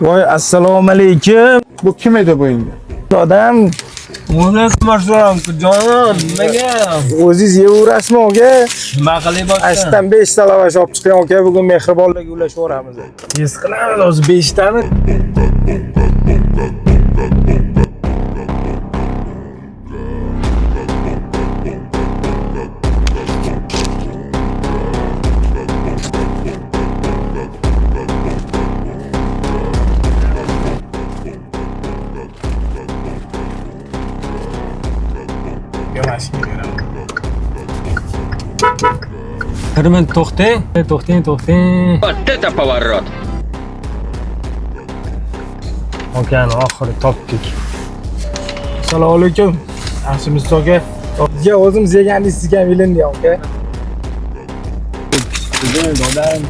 Voy, assalomu alaykum. Bu kim edi bu endi? Odam, Munosib so'ram, jonon, nimaga? o'zingiz yeyverasizmi aka? Nima qilyapsan? Ashdan 5 ta lavash olib chiqing aka, bugun mehribonlarga ulashaveramiz. Yes qilamiz, hozir 5 tani. Kirmin to'xting. Вот это поворот! Akani oxiri topdik. Assalomu alaykum. Yaxshimisiz aka? Ya o'zimiz yegandek sizga ham bilindi aka. Odam